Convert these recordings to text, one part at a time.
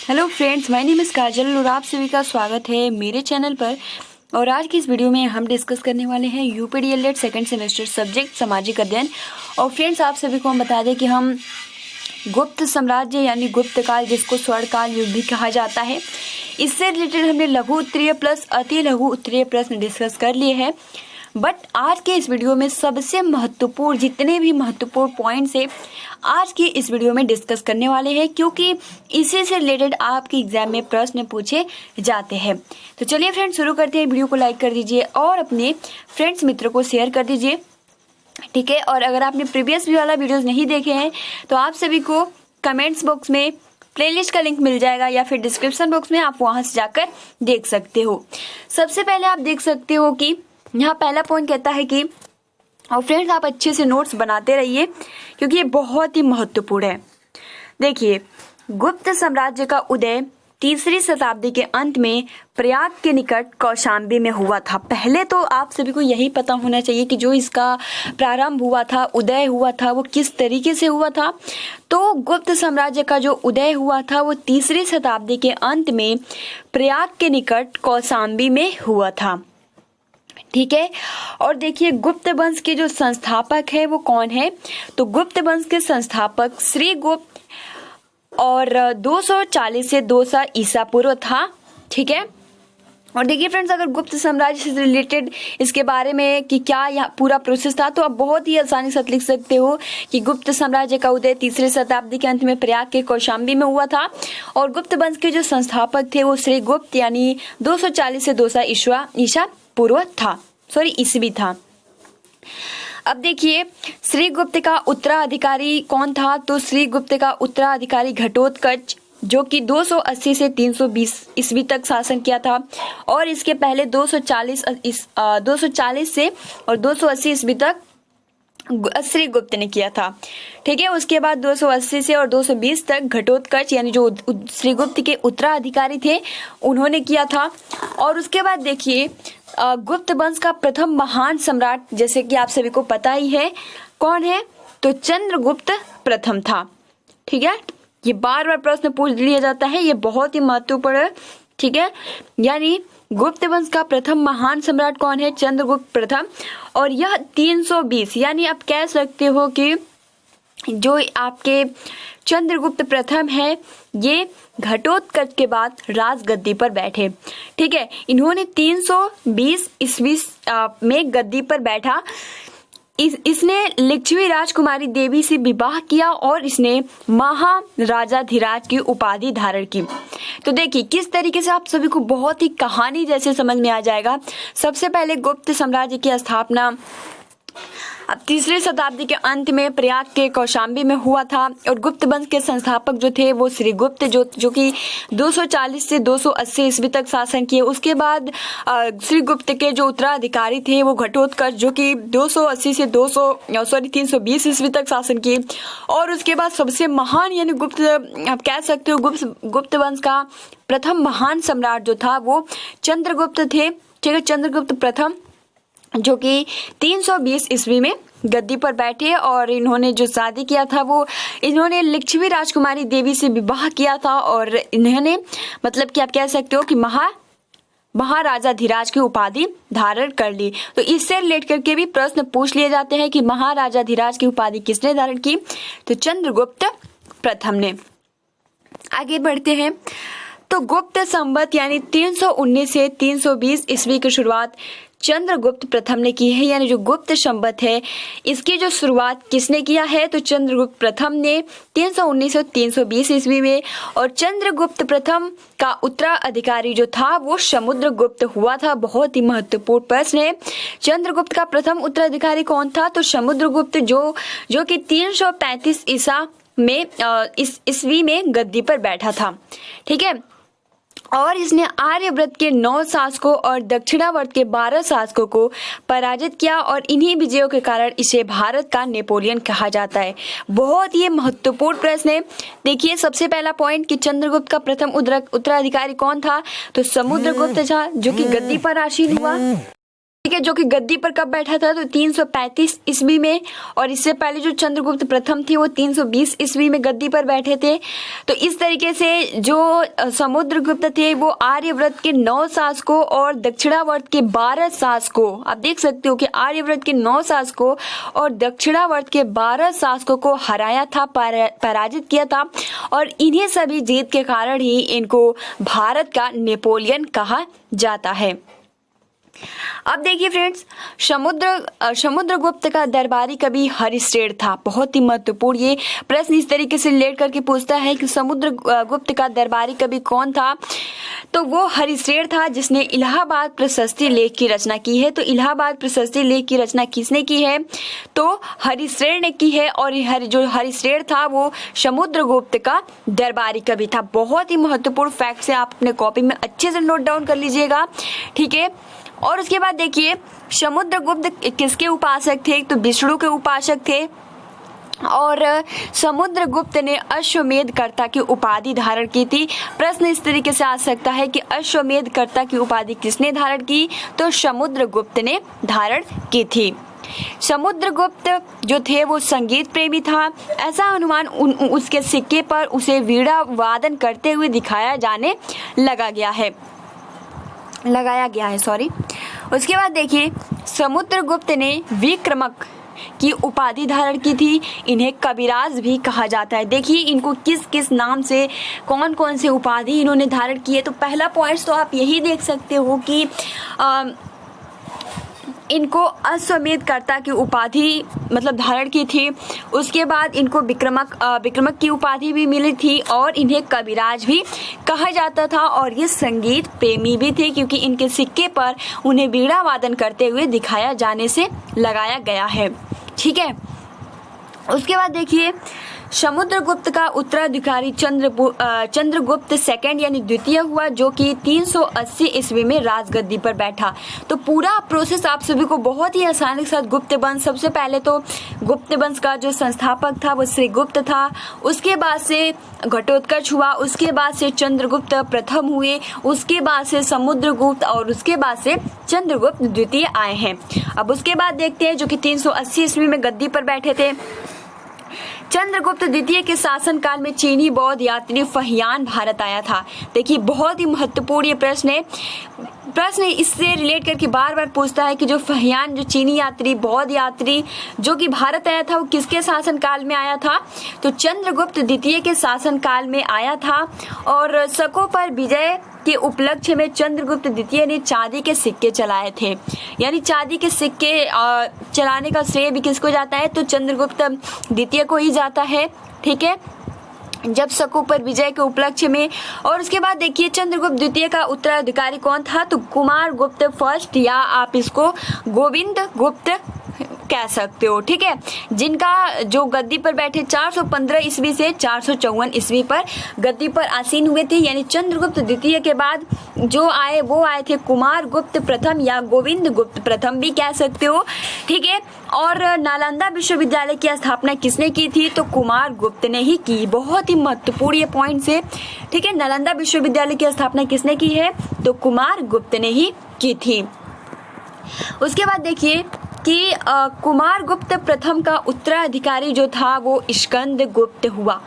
Hello friends, my name is Kajal और आप सभी का स्वागत है मेरे चैनल पर। और आज की इस वीडियो में हम डिस्कस करने वाले हैं यूपीडीएलएड सेकंड सेमेस्टर सब्जेक्ट सामाजिक अध्ययन। और फ्रेंड्स, आप सभी को हम बता दें कि हम गुप्त साम्राज्य यानी गुप्त काल, जिसको स्वर्ण काल युग भी कहा जाता है, इससे रिलेटेड हमने लघु उत्तरीय प्लस अति लघु उत्तरीय प्रश्न डिस्कस कर लिए हैं। बट आज के इस वीडियो में सबसे महत्वपूर्ण, जितने भी महत्वपूर्ण पॉइंट्स है आज की इस वीडियो में डिस्कस करने वाले हैं, क्योंकि इसी से रिलेटेड आपके एग्जाम में प्रश्न पूछे जाते हैं। तो चलिए फ्रेंड्स, शुरू करते हैं। वीडियो को लाइक कर दीजिए और अपने फ्रेंड्स मित्रों को शेयर कर दीजिए, ठीक है। और अगर आपने प्रीवियस भी वाला वीडियोस नहीं देखे हैं तो आप सभी को कमेंट्स बॉक्स में प्लेलिस्ट का लिंक मिल जाएगा या फिर डिस्क्रिप्शन बॉक्स में, आप वहां से जाकर देख सकते हो। सबसे पहले आप देख सकते हो कि यहाँ पहला पॉइंट कहता है कि, और फ्रेंड्स आप अच्छे से नोट्स बनाते रहिए क्योंकि ये बहुत ही महत्वपूर्ण है। देखिए, गुप्त साम्राज्य का उदय तीसरी शताब्दी के अंत में प्रयाग के निकट कौशाम्बी में हुआ था। पहले तो आप सभी को यही पता होना चाहिए कि जो इसका प्रारंभ हुआ था, उदय हुआ था, वो किस तरीके से हुआ था। तो गुप्त साम्राज्य का जो उदय हुआ था वो तीसरी शताब्दी के अंत में प्रयाग के निकट कौशाम्बी में हुआ था, ठीक है। और देखिए, गुप्त वंश के जो संस्थापक है वो कौन है, तो गुप्त वंश के संस्थापक श्री गुप्त और 240 से 200 ईसा पूर्व था, ठीक है। और देखिए फ्रेंड्स, अगर गुप्त साम्राज्य से रिलेटेड इसके बारे में कि क्या यह पूरा प्रोसेस था, तो आप बहुत ही आसानी से लिख सकते हो कि गुप्त साम्राज्य का उदय तीसरी शताब्दी के अंत में प्रयाग के कौशाम्बी में हुआ था और गुप्त वंश के जो संस्थापक थे वो श्री गुप्त यानी 240 से 200 ईसा पूर्व था, ईस्वी था। अब देखिए, श्री गुप्त का उत्तराधिकारी कौन था, तो श्री गुप्त का उत्तराधिकारी घटोत्कच, जो कि 280 से 320 ईस्वी तक शासन किया था। और इसके पहले 240 से और 280 ईस्वी तक श्री गुप्त ने किया था, ठीक है। उसके बाद 280 से और 220 तक घटोत्कच यानी जो श्री गुप्त के उत्तराधिकारी थे उन्होंने किया था। और उसके बाद देखिए, गुप्त वंश का प्रथम महान सम्राट, जैसे कि आप सभी को पता ही है कौन है, तो चंद्रगुप्त प्रथम था, ठीक है। ये बार बार प्रश्न पूछ लिया जाता है, ये बहुत ही महत्वपूर्ण है, ठीक है। यानी गुप्त वंश का प्रथम महान सम्राट कौन है, चंद्रगुप्त प्रथम। और यह 320 यानी आप कह सकते हो कि जो आपके चंद्रगुप्त प्रथम है ये घटोत्कच के बाद राजगद्दी पर बैठे, ठीक है। इन्होंने 320 ईस्वी में गद्दी पर बैठा। इसने लिच्छवी राजकुमारी देवी से विवाह किया और इसने महाराजाधिराज की उपाधि धारण की। तो देखिए किस तरीके से आप सभी को बहुत ही कहानी जैसे समझ में आ जाएगा। सबसे पहले गुप्त साम्राज्य की स्थापना अब तीसरी शताब्दी के अंत में प्रयाग के कौशाम्बी में हुआ था और गुप्त वंश के संस्थापक जो थे वो श्री गुप्त जो कि 240 से 280 ईस्वी तक शासन किए। उसके बाद श्री गुप्त के जो उत्तराधिकारी थे वो घटोत्कच, जो कि 280 से 320 ईस्वी तक शासन किए। और उसके बाद सबसे महान यानी गुप्त, आप कह सकते हो गुप्त वंश का प्रथम महान सम्राट जो था वो चंद्रगुप्त थे, ठीक है। चंद्रगुप्त प्रथम, जो कि 320 ईस्वी में गद्दी पर बैठे और इन्होंने जो शादी किया था वो इन्होंने लिच्छवी राजकुमारी देवी से विवाह किया था और इन्होंने मतलब कि आप कह सकते हो कि महाराजाधिराज की उपाधि धारण कर ली। तो इससे रिलेट करके भी प्रश्न पूछ लिए जाते हैं कि महाराजाधिराज की उपाधि किसने धारण की, तो चंद्रगुप्त प्रथम ने। आगे बढ़ते हैं। तो गुप्त संवत यानी 319 से 320 ईस्वी की शुरुआत चंद्रगुप्त प्रथम ने की है। यानी जो गुप्त संवत है इसकी जो शुरुआत किसने किया है, तो चंद्रगुप्त प्रथम ने 319 और 320 ईस्वी में। और चंद्रगुप्त प्रथम का उत्तराधिकारी जो था वो समुद्रगुप्त हुआ था। बहुत ही महत्वपूर्ण प्रश्न है, चंद्रगुप्त का प्रथम उत्तराधिकारी कौन था, तो समुद्रगुप्त जो कि 335 ईस्वी में गद्दी पर बैठा था, ठीक है। और इसने आर्यव्रत के 9 शासकों और दक्षिणावर्त के 12 शासकों को पराजित किया और इन्हीं विजयों के कारण इसे भारत का नेपोलियन कहा जाता है। बहुत ही महत्वपूर्ण प्रश्न है। देखिए सबसे पहला पॉइंट कि चंद्रगुप्त का प्रथम उत्तराधिकारी कौन था, तो समुद्रगुप्त था, जो कि गद्दी पर आसीन हुआ। ठीक है, जो कि गद्दी पर कब बैठा था तो 335 ईस्वी में, और इससे पहले जो चंद्रगुप्त प्रथम थे वो 320 ईस्वी में गद्दी पर बैठे थे। तो इस तरीके से जो समुद्रगुप्त थे वो आर्यव्रत के 9 शासकों और दक्षिणावर्त के 12 शासकों, आप देख सकते हो कि आर्यव्रत के 9 शासकों और दक्षिणावर्त के 12 शासकों को हराया था, पराजित किया था, और इन्हीं सभी जीत के कारण ही इनको भारत का नेपोलियन कहा जाता है। अब देखिए फ्रेंड्स, समुद्रगुप्त का दरबारी कवि हरिश्रेष्ठ था। बहुत ही महत्वपूर्ण ये प्रश्न इस तरीके से रिलेट करके पूछता है कि समुद्रगुप्त का दरबारी कवि कौन था, तो वो हरिश्रेष्ठ था जिसने इलाहाबाद प्रशस्ति लेख की रचना की है। तो इलाहाबाद प्रशस्ति लेख की रचना किसने की है, तो हरिश्रेष्ठ ने की है, और जो हरिश्रेष्ठ था वो समुद्रगुप्त का दरबारी कवि था। बहुत ही महत्वपूर्ण फैक्ट से आप अपने कॉपी में अच्छे से नोट डाउन कर लीजिएगा, ठीक है। और उसके बाद देखिए, समुद्रगुप्त किसके उपासक थे, तो विष्णु के उपासक थे, और समुद्रगुप्त ने अश्वमेध कर्ता की उपाधि धारण की थी। प्रश्न इस तरीके से आ सकता है कि अश्वमेध कर्ता की उपाधि किसने धारण की, तो समुद्रगुप्त ने धारण की थी। समुद्रगुप्त जो थे वो संगीत प्रेमी था। ऐसा अनुमान उसके सिक्के पर उसे वीणा वादन करते हुए लगाया गया है। उसके बाद देखिए, समुद्रगुप्त ने विक्रमक की उपाधि धारण की थी। इन्हें कविराज भी कहा जाता है। देखिए इनको किस किस नाम से, कौन कौन से उपाधि इन्होंने धारण की है। तो पहला पॉइंट तो आप यही देख सकते हो कि इनको अश्वमेध कर्ता की उपाधि मतलब धारण की थी। उसके बाद इनको विक्रमक की उपाधि भी मिली थी, और इन्हें कविराज भी कहा जाता था, और ये संगीत प्रेमी भी थे क्योंकि इनके सिक्के पर उन्हें वीणा वादन करते हुए दिखाया जाने से लगाया गया है, ठीक है। उसके बाद देखिए, समुद्रगुप्त का उत्तराधिकारी चंद्रगुप्त सेकंड यानी द्वितीय हुआ, जो कि 380 ईस्वी में राजगद्दी पर बैठा। तो पूरा प्रोसेस आप सभी को बहुत ही आसानी के साथ गुप्त वंश, सबसे पहले तो गुप्त वंश का जो संस्थापक था वो श्रीगुप्त था, उसके बाद से घटोत्कच हुआ, उसके बाद से चंद्रगुप्त प्रथम हुए, उसके बाद से समुद्रगुप्त, और उसके बाद से चंद्रगुप्त द्वितीय आए हैं। अब उसके बाद देखते हैं, जो कि 380 ईस्वी में गद्दी पर बैठे थे। चंद्रगुप्त द्वितीय के शासनकाल में चीनी बौद्ध यात्री फहियान भारत आया था। देखिए बहुत ही महत्वपूर्ण ये प्रश्न इससे रिलेट करके बार बार पूछता है कि जो फहियान, जो चीनी यात्री, बौद्ध यात्री जो कि भारत आया था, वो किसके शासनकाल में आया था, तो चंद्रगुप्त द्वितीय के शासनकाल में आया था। और शकों पर विजय के उपलक्ष्य में चंद्रगुप्त द्वितीय ने चांदी के सिक्के चलाए थे। यानी चांदी के सिक्के चलाने का श्रेय भी किसको जाता है, तो चंद्रगुप्त द्वितीय को ही जाता है, ठीक है, जब शकों पर विजय के उपलक्ष्य में। और उसके बाद देखिए, चंद्रगुप्त द्वितीय का उत्तराधिकारी कौन था, तो कुमार गुप्त फर्स्ट, या आप इसको गोविंद गुप्त कह सकते हो, ठीक है, जिनका जो गद्दी पर बैठे 415 ईस्वी से 454 ईस्वी पर गद्दी पर आसीन हुए थे। यानी चंद्रगुप्त द्वितीय के बाद जो आए वो आए थे कुमार गुप्त प्रथम या गोविंद गुप्त प्रथम भी कह सकते हो, ठीक है। और नालंदा विश्वविद्यालय की स्थापना किसने की थी, तो कुमार गुप्त ने ही की। बहुत ही महत्वपूर्ण ये पॉइंट है, ठीक है, नालंदा विश्वविद्यालय की स्थापना किसने की है, तो कुमार गुप्त ने ही की थी। उसके बाद देखिए कि कुमार गुप्त प्रथम का उत्तराधिकारी जो था वो स्कंद गुप्त हुआ।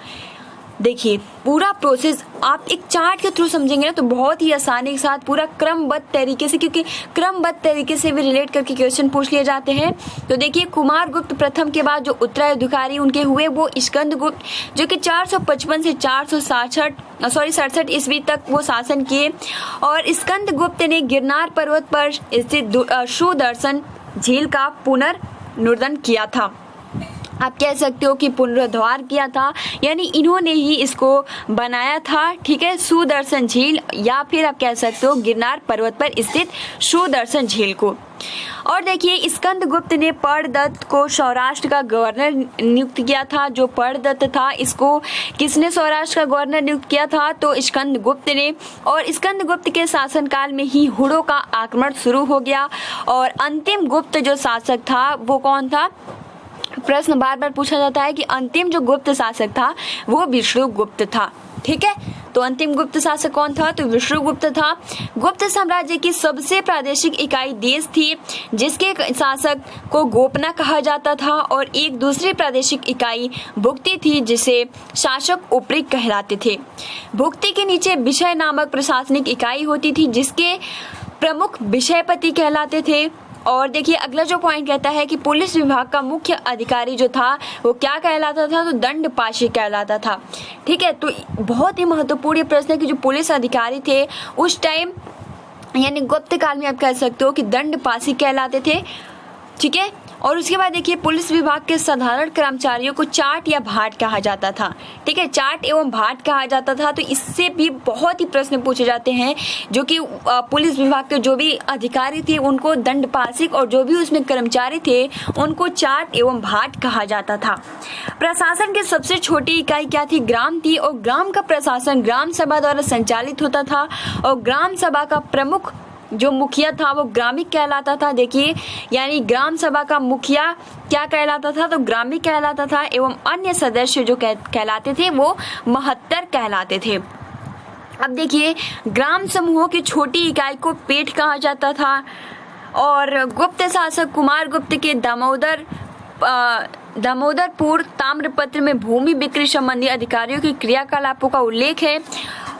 देखिए पूरा प्रोसेस आप एक चार्ट के थ्रू समझेंगे ना तो बहुत ही आसानी के साथ पूरा क्रमबद्ध तरीके से, क्योंकि क्रमबद्ध तरीके से भी रिलेट करके क्वेश्चन पूछ लिए जाते हैं। तो देखिए कुमार गुप्त प्रथम के बाद जो उत्तराधिकारी उनके हुए वो स्कंद गुप्त, जो कि 455 से 467 ईस्वी तक वो शासन किए। और स्कंद गुप्त ने गिरनार पर्वत पर स्थित सुदर्शन झील का पुनर्नोर्दन किया था। आप कह सकते हो कि पुनरुद्धार किया था, यानी इन्होंने ही इसको बनाया था, ठीक है, सुदर्शन झील, या फिर आप कह सकते हो गिरनार पर्वत पर स्थित सुदर्शन झील को। और देखिए स्कंद गुप्त ने पर्णदत्त को सौराष्ट्र का गवर्नर नियुक्त किया था। जो पर्णदत्त था इसको किसने सौराष्ट्र का गवर्नर नियुक्त किया था, तो स्कंद गुप्त ने। और स्कंद गुप्त के शासनकाल में ही हुड़ों का आक्रमण शुरू हो गया। और अंतिम गुप्त जो शासक था वो कौन था, प्रश्न बार बार पूछा जाता है कि अंतिम जो गुप्त शासक था वो विष्णुगुप्त था, ठीक है। तो अंतिम गुप्त शासक कौन था? तो विष्णुगुप्त था। गुप्त साम्राज्य की सबसे प्रादेशिक इकाई देश थी, जिसके शासक को गोपना कहा जाता था, और एक दूसरी प्रादेशिक इकाई भुक्ति थी, जिसे शासक उपरी कहलाते थे। भुक्ति के नीचे विषय नामक प्रशासनिक इकाई होती थी, जिसके प्रमुख विषयपति कहलाते थे। और देखिए अगला जो पॉइंट कहता है कि पुलिस विभाग का मुख्य अधिकारी जो था वो क्या कहलाता था? तो दंडपाशी कहलाता था। ठीक है, तो बहुत ही महत्वपूर्ण प्रश्न है कि जो पुलिस अधिकारी थे उस टाइम यानी गुप्त काल में आप कह सकते हो कि दंडपाशी कहलाते थे। ठीक है, और उसके बाद देखिए पुलिस विभाग के साधारण कर्मचारियों को चाट या भाट कहा जाता था। ठीक है, चाट एवं भाट कहा जाता था। तो इससे भी बहुत ही प्रश्न पूछे जाते हैं, जो कि पुलिस विभाग के जो भी अधिकारी थे उनको दंडपाशिक, और जो भी उसमें कर्मचारी थे उनको चाट एवं भाट कहा जाता था। प्रशासन की सबसे छोटी इकाई क्या थी? ग्राम थी, और ग्राम का प्रशासन ग्राम सभा द्वारा संचालित होता था, और ग्राम सभा का प्रमुख जो मुखिया था वो ग्रामिक कहलाता था। देखिए यानी ग्राम सभा का मुखिया क्या कहलाता था? तो ग्रामिक कहलाता था, एवं अन्य सदस्य जो कहलाते थे वो महत्तर कहलाते थे। अब देखिए ग्राम समूहों की छोटी इकाई को पेट कहा जाता था, और गुप्त शासक कुमार गुप्त के दामोदरपुर ताम्रपत्र में भूमि बिक्री संबंधी अधिकारियों की क्रियाकलापों का उल्लेख है।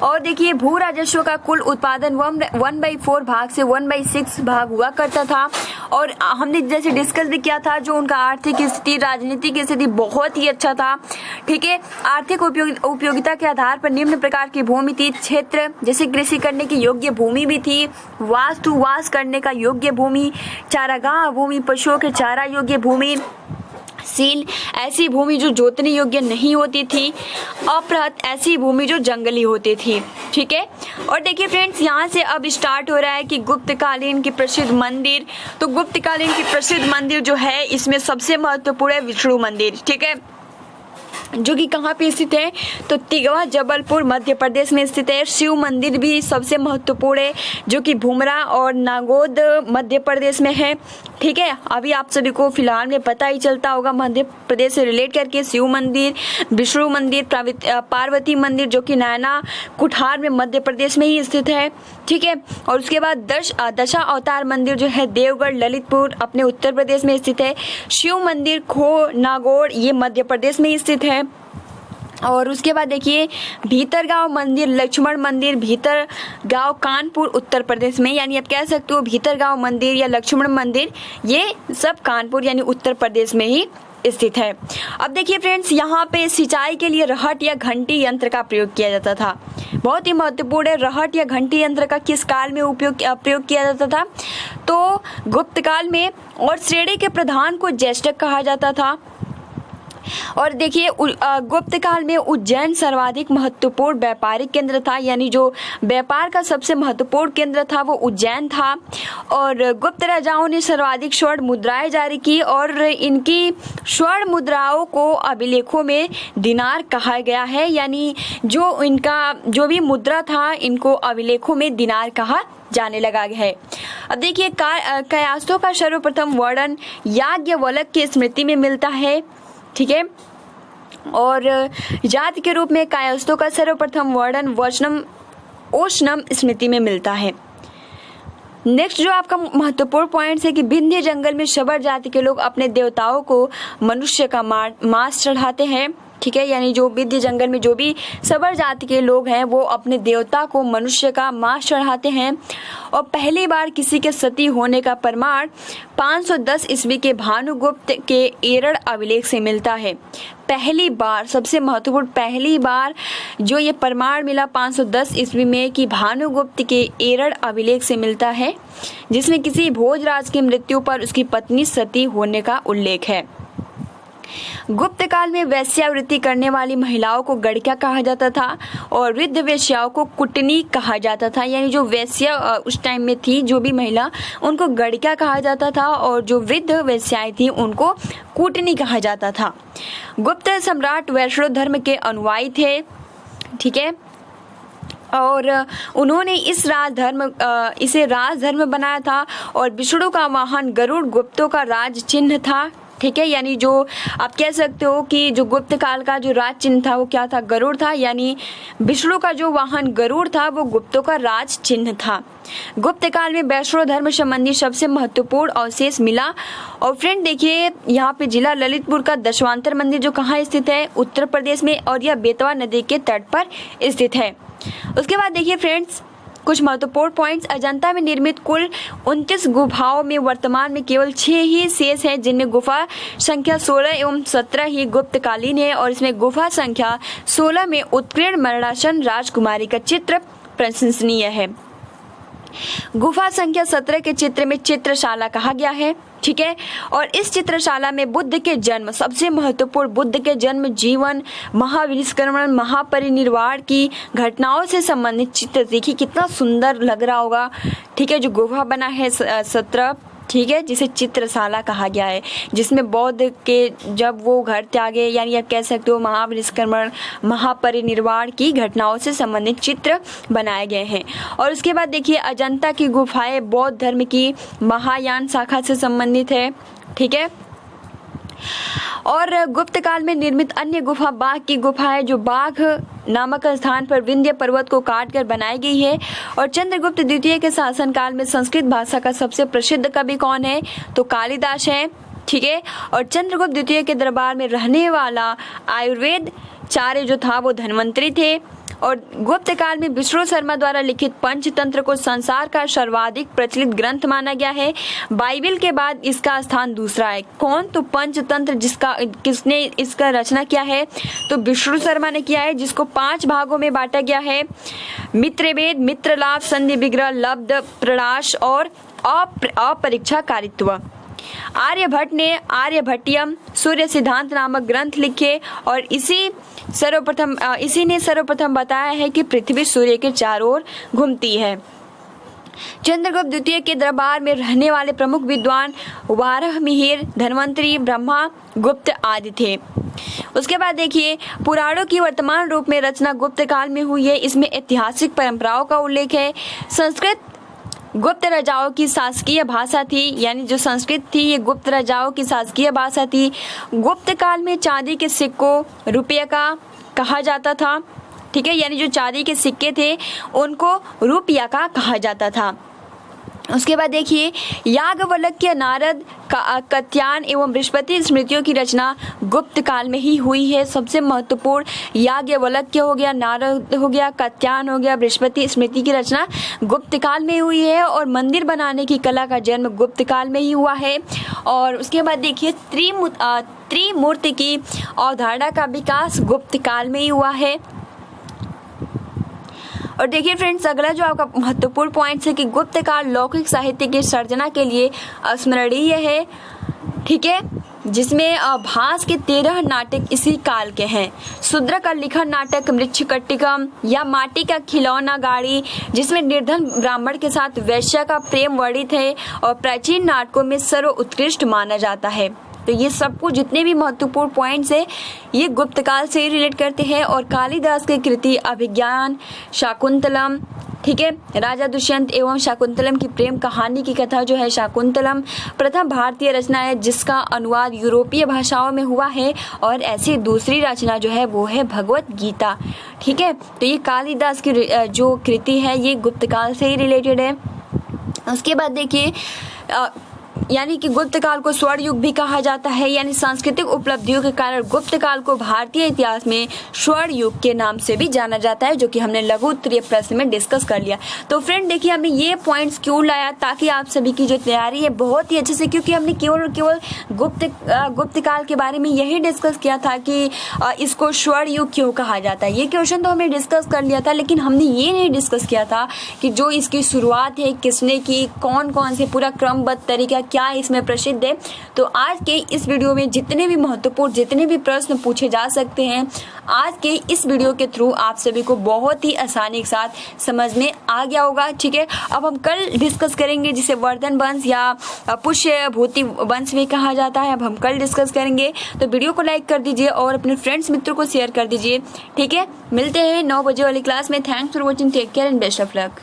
और देखिए भू राजस्व का कुल उत्पादन 1/4 भाग से 1/6 भाग हुआ करता था। और हमने जैसे डिस्कस भी किया था, जो उनका आर्थिक स्थिति, राजनीतिक स्थिति बहुत ही अच्छा था। ठीक है, आर्थिक उपयोगिता के आधार पर निम्न प्रकार की भूमि थी। क्षेत्र जैसे कृषि करने की योग्य भूमि भी थी, वास करने का योग्य भूमि, चारागाह भूमि, पशुओं के चारा योग्य भूमि, सील ऐसी भूमि जो जोतने योग्य नहीं होती थी, अपरहत ऐसी भूमि जो जंगली होती थी। ठीक है, और देखिए फ्रेंड्स यहाँ से अब स्टार्ट हो रहा है कि गुप्तकालीन की प्रसिद्ध मंदिर। तो गुप्तकालीन की प्रसिद्ध मंदिर जो है इसमें सबसे महत्वपूर्ण है विष्णु मंदिर। ठीक है, जो कि कहाँ पे स्थित है? तो तिगवा जबलपुर मध्य प्रदेश में स्थित है। शिव मंदिर भी सबसे महत्वपूर्ण है, जो कि भुमरा और नागौद मध्य प्रदेश में है। ठीक है, अभी आप सभी को फिलहाल में पता ही चलता होगा मध्य प्रदेश से रिलेट करके शिव मंदिर, विष्णु मंदिर, पार्वती मंदिर जो कि नैना कुठार में मध्य प्रदेश में ही स्थित है। ठीक है, और उसके बाद दशा अवतार मंदिर जो है देवगढ़ ललितपुर अपने उत्तर प्रदेश में स्थित है। शिव मंदिर खो नागौर ये मध्य प्रदेश में स्थित है। और उसके बाद देखिए भीतरगांव मंदिर, लक्ष्मण मंदिर भीतरगांव कानपुर उत्तर प्रदेश में, यानी आप कह सकते हो भीतरगांव मंदिर या लक्ष्मण मंदिर ये सब कानपुर यानी उत्तर प्रदेश में ही स्थित है। अब देखिए फ्रेंड्स यहाँ पे सिंचाई के लिए रहट या घंटी यंत्र का प्रयोग किया जाता था। बहुत ही महत्वपूर्ण है, रहट या घंटी यंत्र का किस काल में प्रयोग किया जाता था? तो गुप्त काल में। और श्रेणी के प्रधान को ज्येष्ठक कहा जाता था। और देखिए गुप्त काल में उज्जैन सर्वाधिक महत्वपूर्ण व्यापारिक केंद्र था, यानी जो व्यापार का सबसे महत्वपूर्ण केंद्र था वो उज्जैन था। और गुप्त राजाओं ने सर्वाधिक स्वर्ण मुद्राएं जारी की, और इनकी स्वर्ण मुद्राओं को अभिलेखों में दिनार कहा गया है, यानी जो इनका जो भी मुद्रा था इनको अभिलेखों में दिनार कहा जाने लगा है। अब देखिए कायस्थों का सर्वप्रथम वर्णन याज्ञवल्क्य की स्मृति में मिलता है। ठीक है, और जाति के रूप में कायस्थों का सर्वप्रथम वर्णन ओशनम स्मृति में मिलता है। नेक्स्ट जो आपका महत्वपूर्ण पॉइंट है कि विंध्य जंगल में शबर जाति के लोग अपने देवताओं को मनुष्य का मांस चढ़ाते हैं। ठीक है, यानी जो विंध्य जंगल में जो भी शबर जाति के लोग हैं वो अपने देवता को मनुष्य का मांस चढ़ाते हैं। और पहली बार किसी के सती होने का प्रमाण 510 ईस्वी के भानुगुप्त के एरड़ अभिलेख से मिलता है। पहली बार, सबसे महत्वपूर्ण पहली बार जो ये प्रमाण मिला 510 ईस्वी में कि भानुगुप्त के एरड़ अभिलेख से मिलता है, जिसमें किसी भोजराज की मृत्यु पर उसकी पत्नी सती होने का उल्लेख है। गुप्त काल में वेश्यावृत्ति करने वाली महिलाओं को गड़िका कहा जाता था, और वृद्ध वेश्याओं को कुटनी कहा जाता था, यानी जो वेश्या उस टाइम में थी जो भी महिला उनको गड़िका कहा जाता था, और जो वृद्ध वेश्याएं थी उनको कुटनी कहा जाता था। गुप्त सम्राट वैष्णव धर्म के अनुयायी थे। ठीक है, और उन्होंने इसे राजधर्म बनाया था, और विष्णु का वाहन गरुड़ गुप्तों का राज चिन्ह था। ठीक है, यानी जो आप कह सकते हो कि जो गुप्त काल का जो राज चिन्ह था वो क्या था, गरुड़ था, यानी विष्णु का जो वाहन गरुड़ था वो गुप्तों का राज चिन्ह था। गुप्त काल में वैष्णव धर्म संबंधी सबसे महत्वपूर्ण अवशेष मिला। और फ्रेंड देखिए यहाँ पे जिला ललितपुर का दशावतार मंदिर जो कहाँ स्थित है, उत्तर प्रदेश में, और यह बेतवा नदी के तट पर स्थित है। उसके बाद देखिए फ्रेंड्स कुछ महत्वपूर्ण पॉइंट्स, अजंता में निर्मित कुल 29 गुफाओं में वर्तमान में केवल 6 ही शेष हैं, जिनमें गुफा संख्या 16 एवं 17 ही गुप्तकालीन है। और इसमें गुफा संख्या 16 में उत्कीर्ण मरणासन राजकुमारी का चित्र प्रशंसनीय है। गुफा संख्या 17 के चित्र में चित्रशाला कहा गया है, ठीक है। और इस चित्रशाला में बुद्ध के जन्म, सबसे महत्वपूर्ण बुद्ध के जन्म, जीवन, महाविनिष्क्रमण, महापरिनिर्वाण की घटनाओं से संबंधित चित्र, देखिए कितना सुंदर लग रहा होगा, ठीक है। जो गुफा बना है 17, ठीक है, जिसे चित्रशाला कहा गया है, जिसमें बौद्ध के जब वो घर त्यागे, यानी आप कह सकते हो महाविनिष्क्रमण, महापरिनिर्वाण की घटनाओं से संबंधित चित्र बनाए गए हैं। और उसके बाद देखिए अजंता की गुफाएं बौद्ध धर्म की महायान शाखा से संबंधित है, ठीक है। और गुप्त काल में निर्मित अन्य गुफा बाघ की गुफा है, जो बाघ नामक स्थान पर विंध्य पर्वत को काटकर बनाई गई है। और चंद्रगुप्त द्वितीय के शासनकाल में संस्कृत भाषा का सबसे प्रसिद्ध कवि कौन है, तो कालिदास है, ठीक है। और चंद्रगुप्त द्वितीय के दरबार में रहने वाला आयुर्वेद चार्य जो था वो धन्वंतरी थे। और गुप्त काल में विष्णु शर्मा द्वारा लिखित पंचतंत्र को संसार का सर्वाधिक प्रचलित ग्रंथ माना गया है। बाइबल के बाद इसका स्थान दूसरा है। कौन, तो पंचतंत्र, किसने इसका रचना किया है, तो विष्णु शर्मा ने किया है, जिसको 5 भागों में बांटा गया है। मित्रवेद, मित्रलाभ, संधि विग्रह, लब्ध, प्रणाश और अपरीक्षा कारित्व। आर्यभट्ट ने आर्यभट्टियम सूर्य सिद्धांत नामक ग्रंथ लिखे और इसी ने सर्वप्रथम बताया है कि पृथ्वी सूर्य के चारों ओर घूमती है। चंद्रगुप्त द्वितीय के दरबार में रहने वाले प्रमुख विद्वान वाराहमिहिर, धन्वंतरी, ब्रह्मा गुप्त आदि थे। उसके बाद देखिए पुराणों की वर्तमान रूप में रचना गुप्त काल में हुई है। इसमें ऐतिहासिक परंपराओं का उल्लेख है। संस्कृत गुप्त राजाओं की शासकीय भाषा थी, यानी जो संस्कृत थी ये गुप्त राजाओं की शासकीय भाषा थी। गुप्त काल में चांदी के सिक्कों रुपये का कहा जाता था, ठीक है, यानी जो चांदी के सिक्के थे उनको रुपया का कहा जाता था। उसके बाद देखिए याज्ञवल्क्य, नारद, कात्यायन एवं बृहस्पति स्मृतियों की रचना गुप्त काल में ही हुई है। सबसे महत्वपूर्ण याज्ञवल्क्य हो गया, नारद हो गया, कात्यायन हो गया, बृहस्पति स्मृति की रचना गुप्त काल में हुई है। और मंदिर बनाने की कला का जन्म गुप्त काल में ही हुआ है। और उसके बाद देखिए त्रिमूर्ति की अवधारणा का विकास गुप्त काल में ही हुआ है। और देखिए फ्रेंड्स अगला जो आपका महत्वपूर्ण पॉइंट है कि गुप्त काल लौकिक साहित्य की सर्जना के लिए स्मरणीय है, ठीक है, जिसमें भास के 13 नाटक इसी काल के हैं। शूद्र का लिखा नाटक मृच्छकटिकम या माटी का खिलौना गाड़ी, जिसमें निर्धन ब्राह्मण के साथ वैश्या का प्रेम वर्णित है और प्राचीन नाटकों में सर्वोत्कृष्ट माना जाता है। तो ये सब कुछ जितने भी महत्वपूर्ण पॉइंट्स है ये गुप्त काल से ही रिलेट करते हैं। और कालिदास की कृति अभिज्ञान, शाकुंतलम, ठीक है, राजा दुष्यंत एवं शाकुंतलम की प्रेम कहानी की कथा जो है शाकुंतलम प्रथम भारतीय रचना है, जिसका अनुवाद यूरोपीय भाषाओं में हुआ है। और ऐसी दूसरी रचना जो है वो है भगवत गीता, ठीक है। तो ये कालिदास की जो कृति है ये गुप्त काल से ही रिलेटेड है। उसके बाद देखिए यानी कि गुप्त काल को स्वर्ण युग भी कहा जाता है, यानी सांस्कृतिक उपलब्धियों के कारण गुप्त काल को भारतीय इतिहास में स्वर्ण युग के नाम से भी जाना जाता है, जो कि हमने लघु उत्तरीय प्रश्न में डिस्कस कर लिया। तो फ्रेंड देखिए हमने ये पॉइंट्स क्यों लाया, ताकि आप सभी की जो तैयारी है बहुत ही अच्छे से, क्योंकि हमने केवल गुप्त काल के बारे में यही डिस्कस किया था कि इसको स्वर्ण युग क्यों कहा जाता है। ये क्वेश्चन तो हमने डिस्कस कर लिया था, लेकिन हमने ये नहीं डिस्कस किया था कि जो इसकी शुरुआत है किसने की, कौन कौन से, पूरा क्रमबद्ध तरीका क्या इसमें प्रसिद्ध है। तो आज के इस वीडियो में जितने भी महत्वपूर्ण जितने भी प्रश्न पूछे जा सकते हैं, आज के इस वीडियो के थ्रू आप सभी को बहुत ही आसानी के साथ समझ में आ गया होगा, ठीक है। अब हम कल डिस्कस करेंगे जिसे वर्धन वंश या पुष्य भूति वंश भी कहा जाता है। अब हम कल डिस्कस करेंगे, तो वीडियो को लाइक कर दीजिए और अपने फ्रेंड्स मित्रों को शेयर कर दीजिए, ठीक है। मिलते हैं 9 बजे वाली क्लास में। Thanks for watching, take care and best of luck.